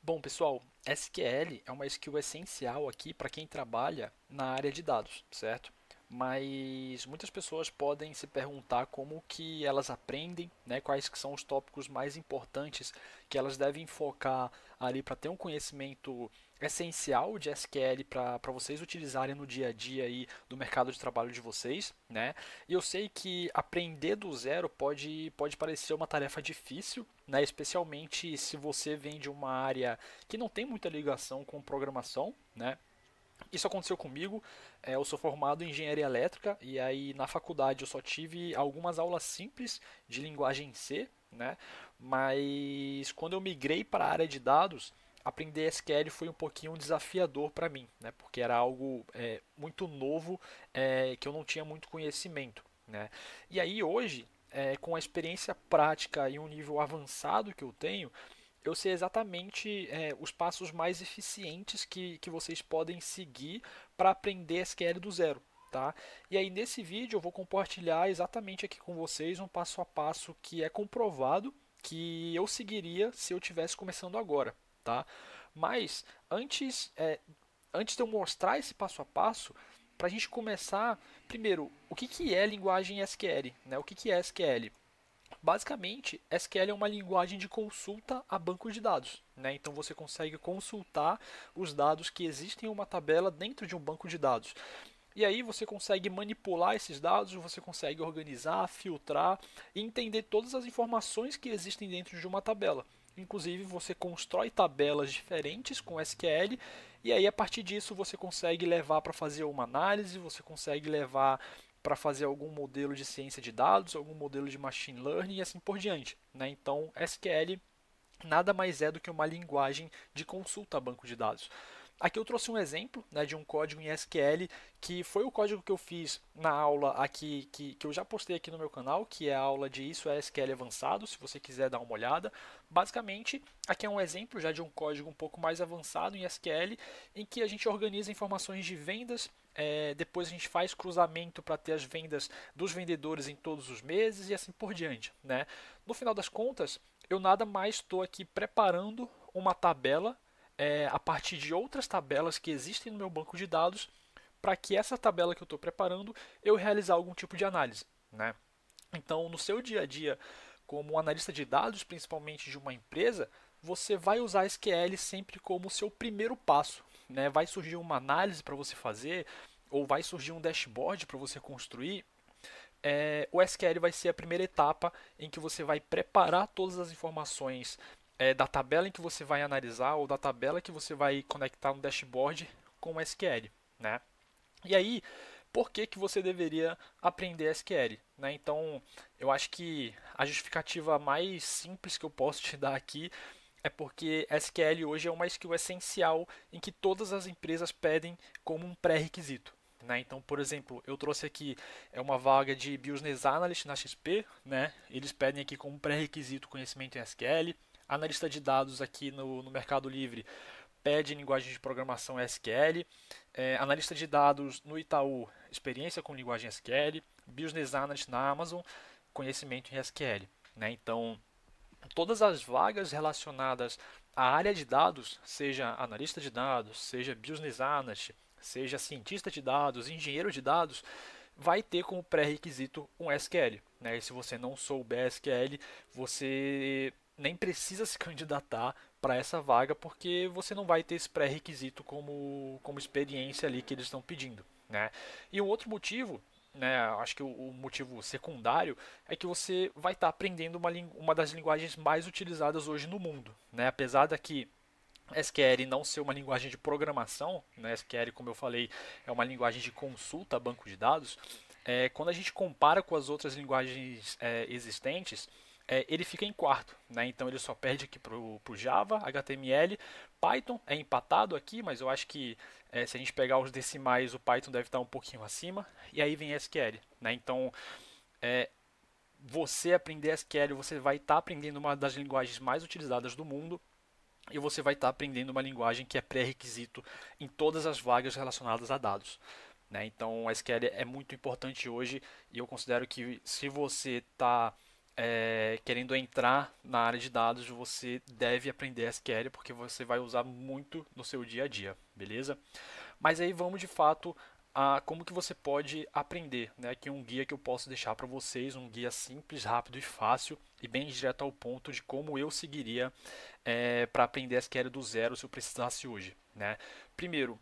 Bom, pessoal, SQL é uma skill essencial aqui para quem trabalha na área de dados, certo? Mas muitas pessoas podem se perguntar como que elas aprendem, né, quais que são os tópicos mais importantes que elas devem focar ali para ter um conhecimento essencial de SQL para vocês utilizarem no dia a dia aí do mercado de trabalho de vocês, né? E eu sei que aprender do zero pode parecer uma tarefa difícil, né? Especialmente se você vem de uma área que não tem muita ligação com programação, né? Isso aconteceu comigo. Eu sou formado em engenharia elétrica e aí na faculdade eu só tive algumas aulas simples de linguagem C, né? Mas quando eu migrei para a área de dados, aprender SQL foi um pouquinho desafiador para mim, né? Porque era algo muito novo, que eu não tinha muito conhecimento, né? E aí hoje, com a experiência prática e um nível avançado que eu tenho, eu sei exatamente os passos mais eficientes que vocês podem seguir para aprender SQL do zero. Tá? E aí nesse vídeo eu vou compartilhar exatamente aqui com vocês um passo a passo que é comprovado que eu seguiria se eu estivesse começando agora. Tá? Mas antes de eu mostrar esse passo a passo, para a gente começar, primeiro, o que é linguagem SQL? Né? O que é SQL? Basicamente, SQL é uma linguagem de consulta a banco de dados. Né? Então você consegue consultar os dados que existem em uma tabela dentro de um banco de dados. E aí você consegue manipular esses dados, você consegue organizar, filtrar e entender todas as informações que existem dentro de uma tabela. Inclusive você constrói tabelas diferentes com SQL e aí a partir disso você consegue levar para fazer uma análise, você consegue levar para fazer algum modelo de ciência de dados, algum modelo de machine learning e assim por diante. Né? Então SQL nada mais é do que uma linguagem de consulta a banco de dados. Aqui eu trouxe um exemplo, né, de um código em SQL que foi o código que eu fiz na aula aqui que eu já postei aqui no meu canal, que é a aula de Isso é SQL Avançado, se você quiser dar uma olhada. Basicamente, aqui é um exemplo já de um código um pouco mais avançado em SQL, em que a gente organiza informações de vendas, depois a gente faz cruzamento para ter as vendas dos vendedores em todos os meses e assim por diante. Né? No final das contas, eu nada mais estou aqui preparando uma tabela a partir de outras tabelas que existem no meu banco de dados, para que essa tabela que eu estou preparando eu realizar algum tipo de análise. Né? Então, no seu dia a dia, como analista de dados, principalmente de uma empresa, você vai usar SQL sempre como o seu primeiro passo. Né? Vai surgir uma análise para você fazer, ou vai surgir um dashboard para você construir. O SQL vai ser a primeira etapa em que você vai preparar todas as informações da tabela em que você vai analisar ou da tabela que você vai conectar no dashboard com o SQL. Né? E aí, por que você deveria aprender SQL? Né? Então, eu acho que a justificativa mais simples que eu posso te dar aqui é porque SQL hoje é uma skill essencial em que todas as empresas pedem como um pré-requisito. Né? Então, por exemplo, eu trouxe aqui uma vaga de Business Analyst na XP, né? Eles pedem aqui como pré-requisito conhecimento em SQL. Analista de dados aqui no Mercado Livre pede linguagem de programação SQL. Analista de dados no Itaú, experiência com linguagem SQL. Business Analyst na Amazon, conhecimento em SQL. Né? Então, todas as vagas relacionadas à área de dados, seja analista de dados, seja business analyst, seja cientista de dados, engenheiro de dados, vai ter como pré-requisito um SQL. Né? E se você não souber SQL, você nem precisa se candidatar para essa vaga, porque você não vai ter esse pré-requisito como experiência ali que eles estão pedindo. Né? E um outro motivo, né, acho que o motivo secundário é que você vai estar aprendendo uma das linguagens mais utilizadas hoje no mundo. Né? Apesar daqui SQL não ser uma linguagem de programação, né? SQL, como eu falei, é uma linguagem de consulta a banco de dados. Quando a gente compara com as outras linguagens existentes, ele fica em quarto. Né? Então ele só perde aqui para o Java, HTML, Python é empatado aqui, mas eu acho que se a gente pegar os decimais, o Python deve estar um pouquinho acima. E aí vem SQL. Né? Então, você aprender SQL, você vai estar aprendendo uma das linguagens mais utilizadas do mundo e você vai estar aprendendo uma linguagem que é pré-requisito em todas as vagas relacionadas a dados. Né? Então, a SQL é muito importante hoje e eu considero que se você está querendo entrar na área de dados, você deve aprender SQL porque você vai usar muito no seu dia a dia, beleza? Mas aí vamos de fato a como que você pode aprender, né? Aqui um guia que eu posso deixar para vocês, um guia simples, rápido e fácil e bem direto ao ponto de como eu seguiria para aprender SQL do zero se eu precisasse hoje, né? Primeiro,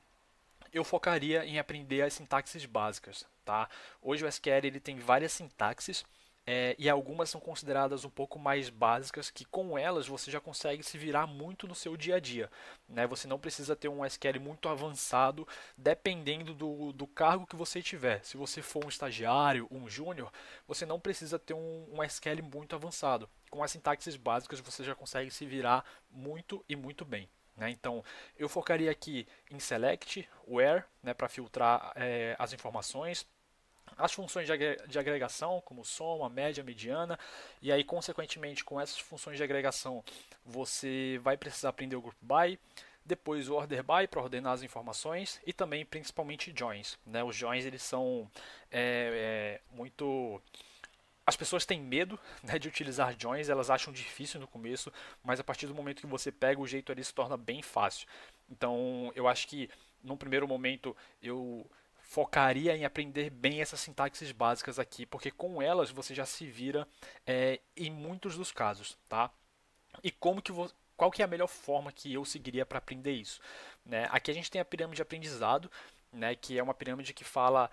eu focaria em aprender as sintaxes básicas, tá? Hoje o SQL ele tem várias sintaxes e algumas são consideradas um pouco mais básicas, que com elas você já consegue se virar muito no seu dia a dia, né? Você não precisa ter um SQL muito avançado, dependendo do cargo que você tiver. Se você for um estagiário, um júnior, você não precisa ter um SQL muito avançado. Com as sintaxes básicas você já consegue se virar muito e muito bem. Né? Então, eu focaria aqui em select, where, né, para filtrar as informações, as funções de agregação, como soma, média, mediana, e aí, consequentemente, com essas funções de agregação, você vai precisar aprender o group by, depois o order by para ordenar as informações e também, principalmente, joins. Né? Os joins eles são muito as pessoas têm medo, né, de utilizar joins, elas acham difícil no começo, mas a partir do momento que você pega o jeito ali se torna bem fácil. Então, eu acho que num primeiro momento eu focaria em aprender bem essas sintaxes básicas aqui, porque com elas você já se vira em muitos dos casos, tá? E qual que é a melhor forma que eu seguiria para aprender isso? Né? Aqui a gente tem a pirâmide de aprendizado, né, que é uma pirâmide que fala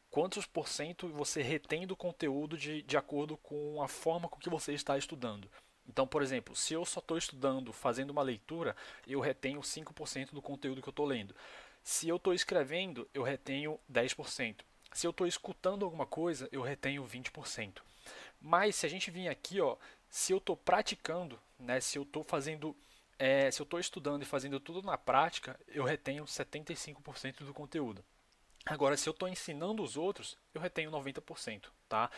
quantos por cento você retém do conteúdo de acordo com a forma com que você está estudando. Então, por exemplo, se eu só estou estudando, fazendo uma leitura, eu retenho 5% do conteúdo que eu estou lendo. Se eu estou escrevendo, eu retenho 10%. Se eu estou escutando alguma coisa, eu retenho 20%. Mas se a gente vir aqui, ó, se eu estou praticando, né, se eu estou fazendo, se eu estou estudando e fazendo tudo na prática, eu retenho 75% do conteúdo. Agora, se eu estou ensinando os outros, eu retenho 90%, tá?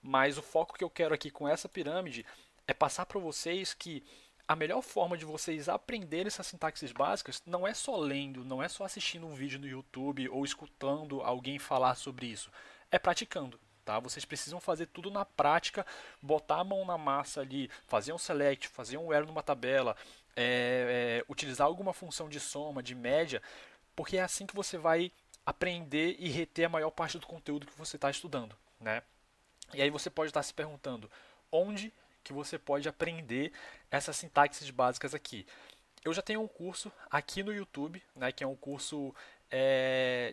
Mas o foco que eu quero aqui com essa pirâmide é passar para vocês que a melhor forma de vocês aprenderem essas sintaxes básicas não é só lendo, não é só assistindo um vídeo no YouTube ou escutando alguém falar sobre isso, é praticando. Tá? Vocês precisam fazer tudo na prática, botar a mão na massa ali, fazer um select, fazer um where numa tabela, utilizar alguma função de soma, de média, porque é assim que você vai aprender e reter a maior parte do conteúdo que você está estudando. Né? E aí você pode estar se perguntando onde que você pode aprender essas sintaxes básicas aqui. Eu já tenho um curso aqui no YouTube, né, que é um curso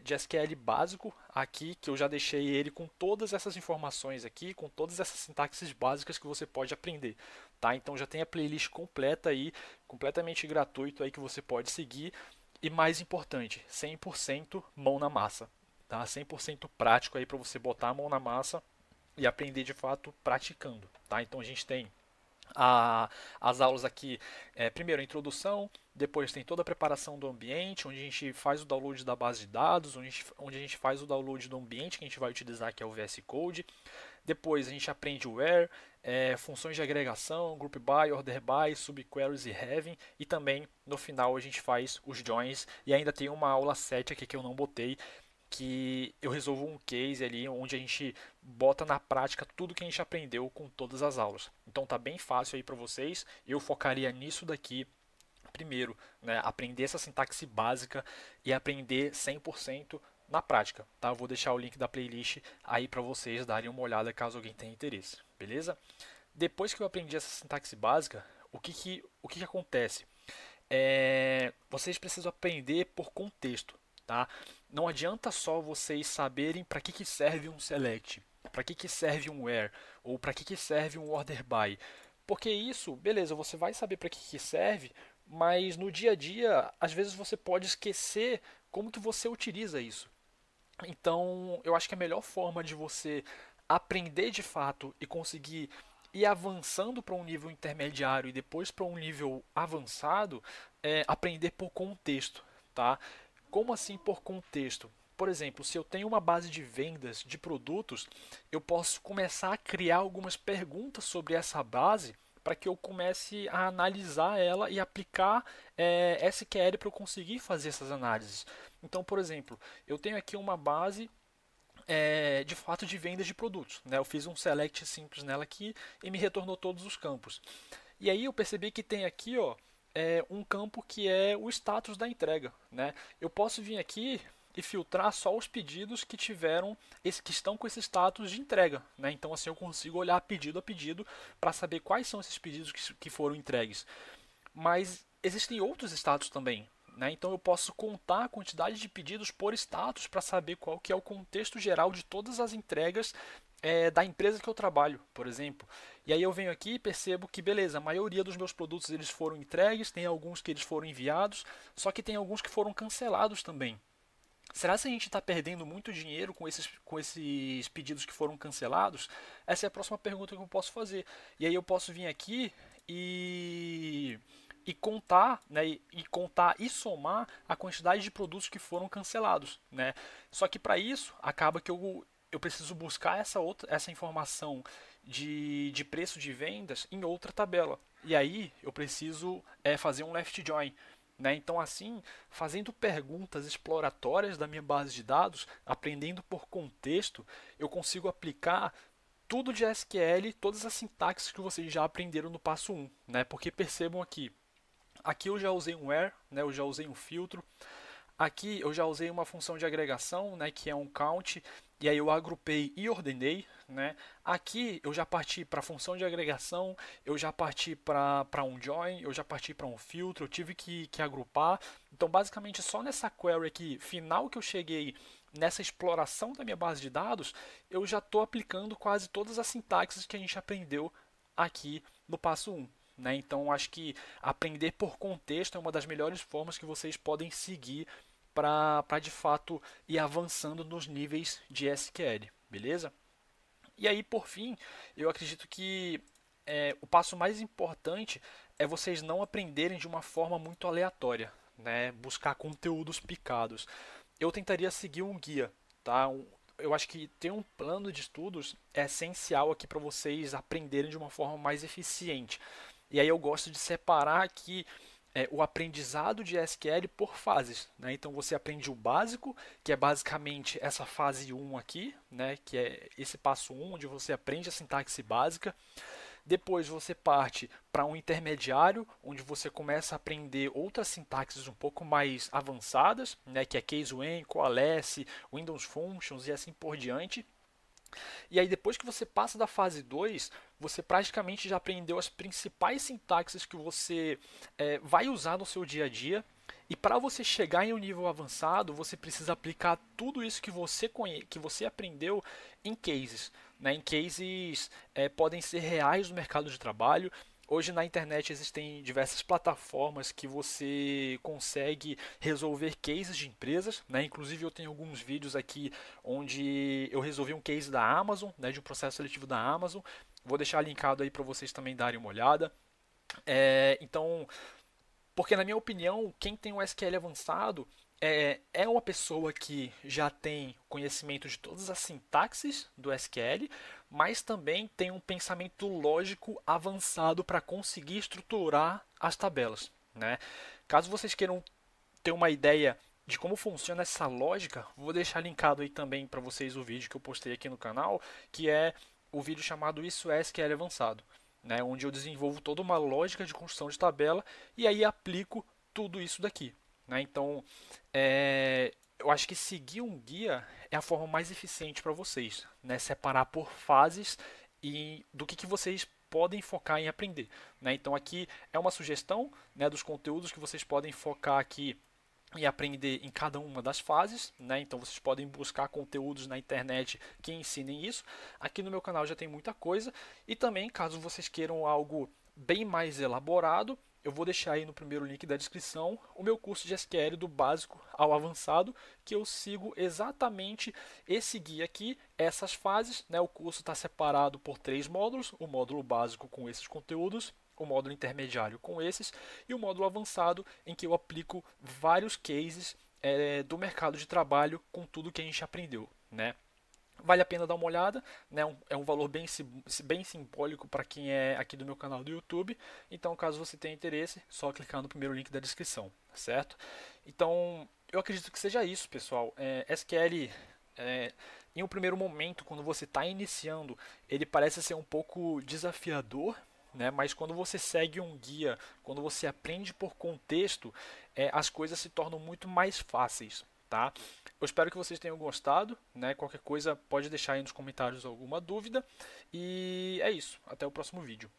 de SQL básico aqui, que eu já deixei ele com todas essas informações aqui, com todas essas sintaxes básicas que você pode aprender. Tá? Então já tem a playlist completa aí, completamente gratuito aí que você pode seguir. E mais importante, 100% mão na massa. Tá? 100% prático aí para você botar a mão na massa e aprender de fato praticando. Tá? Então a gente tem as aulas aqui, primeiro a introdução, depois tem toda a preparação do ambiente, onde a gente faz o download da base de dados, onde a gente faz o download do ambiente que a gente vai utilizar, que é o VS Code. Depois a gente aprende o where, funções de agregação, group by, order by, subqueries e having. E também no final a gente faz os joins. E ainda tem uma aula 7 aqui que eu não botei, que eu resolvo um case ali onde a gente bota na prática tudo que a gente aprendeu com todas as aulas. Então tá bem fácil aí para vocês. Eu focaria nisso daqui primeiro, né, aprender essa sintaxe básica e aprender 100% na prática, tá? Eu vou deixar o link da playlist aí para vocês darem uma olhada caso alguém tenha interesse, beleza? Depois que eu aprendi essa sintaxe básica, o que acontece? Vocês precisam aprender por contexto, tá? Não adianta só vocês saberem para que serve um select, para que serve um where, ou para que serve um order by. Porque isso, beleza, você vai saber para que serve, mas no dia a dia, às vezes você pode esquecer como que você utiliza isso. Então, eu acho que a melhor forma de você aprender de fato e conseguir ir avançando para um nível intermediário e depois para um nível avançado é aprender por contexto, tá? Como assim por contexto? Por exemplo, se eu tenho uma base de vendas de produtos, eu posso começar a criar algumas perguntas sobre essa base para que eu comece a analisar ela e aplicar SQL para eu conseguir fazer essas análises. Então, por exemplo, eu tenho aqui uma base de fato de vendas de produtos, né? Eu fiz um select simples nela aqui e me retornou todos os campos. E aí eu percebi que tem aqui, ó, um campo que é o status da entrega, né? Eu posso vir aqui e filtrar só os pedidos que tiveram que estão com esse status de entrega, né? Então assim eu consigo olhar pedido a pedido para saber quais são esses pedidos que foram entregues. Mas existem outros status também, né? Então eu posso contar a quantidade de pedidos por status para saber qual que é o contexto geral de todas as entregas da empresa que eu trabalho, por exemplo. E aí eu venho aqui e percebo que, beleza, a maioria dos meus produtos eles foram entregues, tem alguns que eles foram enviados, só que tem alguns que foram cancelados também. Será que a gente está perdendo muito dinheiro com esses pedidos que foram cancelados? Essa é a próxima pergunta que eu posso fazer. E aí eu posso vir aqui e contar, né, e contar e somar a quantidade de produtos que foram cancelados, né? Só que para isso acaba que eu preciso buscar essa informação de preço de vendas em outra tabela. E aí eu preciso fazer um left join. Né? Então, assim, fazendo perguntas exploratórias da minha base de dados, aprendendo por contexto, eu consigo aplicar tudo de SQL, todas as sintaxes que vocês já aprenderam no passo 1. Né? Porque percebam aqui eu já usei um where, né? Eu já usei um filtro. Aqui eu já usei uma função de agregação, né, que é um count, e aí eu agrupei e ordenei, né? Aqui eu já parti para a função de agregação, eu já parti para um join, eu já parti para um filtro, eu tive que agrupar. Então, basicamente, só nessa query aqui final que eu cheguei nessa exploração da minha base de dados, eu já estou aplicando quase todas as sintaxes que a gente aprendeu aqui no passo 1. Né? Então, acho que aprender por contexto é uma das melhores formas que vocês podem seguir para de fato ir avançando nos níveis de SQL, beleza? E aí, por fim, eu acredito que o passo mais importante é vocês não aprenderem de uma forma muito aleatória, né? Buscar conteúdos picados. Eu tentaria seguir um guia, tá? Eu acho que ter um plano de estudos é essencial aqui para vocês aprenderem de uma forma mais eficiente. E aí eu gosto de separar aqui o aprendizado de SQL por fases. Né? Então você aprende o básico, que é basicamente essa fase 1 aqui, né? Que é esse passo 1, onde você aprende a sintaxe básica. Depois você parte para um intermediário, onde você começa a aprender outras sintaxes um pouco mais avançadas, né? Que é case when, coalesce, Windows Functions e assim por diante. E aí, depois que você passa da fase 2, você praticamente já aprendeu as principais sintaxes que você vai usar no seu dia a dia. E para você chegar em um nível avançado, você precisa aplicar tudo isso que você aprendeu em cases. Né? Em cases podem ser reais no mercado de trabalho. Hoje na internet existem diversas plataformas que você consegue resolver cases de empresas, né? Inclusive eu tenho alguns vídeos aqui onde eu resolvi um case da Amazon, né? De um processo seletivo da Amazon. Vou deixar linkado aí para vocês também darem uma olhada. Então, porque na minha opinião, quem tem um SQL avançado é uma pessoa que já tem conhecimento de todas as sintaxes do SQL, mas também tem um pensamento lógico avançado para conseguir estruturar as tabelas. Né? Caso vocês queiram ter uma ideia de como funciona essa lógica, vou deixar linkado aí também para vocês o vídeo que eu postei aqui no canal, que é o vídeo chamado Isso é SQL Avançado. Né, onde eu desenvolvo toda uma lógica de construção de tabela e aí aplico tudo isso daqui. Né? Então, eu acho que seguir um guia é a forma mais eficiente para vocês, né? Separar por fases e do que vocês podem focar em aprender. Né? Então, aqui é uma sugestão, né, dos conteúdos que vocês podem focar aqui e aprender em cada uma das fases, né? Então vocês podem buscar conteúdos na internet que ensinem isso. Aqui no meu canal já tem muita coisa e também, caso vocês queiram algo bem mais elaborado, eu vou deixar aí no primeiro link da descrição o meu curso de SQL do básico ao avançado, que eu sigo exatamente esse guia aqui, essas fases, né? O curso está separado por 3 módulos, o módulo básico com esses conteúdos, o módulo intermediário com esses e o módulo avançado em que eu aplico vários cases do mercado de trabalho com tudo que a gente aprendeu, né? Vale a pena dar uma olhada, né? É um valor bem simbólico para quem é aqui do meu canal do YouTube. Então, caso você tenha interesse, só clicar no primeiro link da descrição, certo? Então, eu acredito que seja isso, pessoal. SQL em um primeiro momento, quando você está iniciando, ele parece ser um pouco desafiador, né? Mas quando você segue um guia, quando você aprende por contexto, as coisas se tornam muito mais fáceis, tá? Eu espero que vocês tenham gostado, né? Qualquer coisa pode deixar aí nos comentários alguma dúvida. E é isso. Até o próximo vídeo.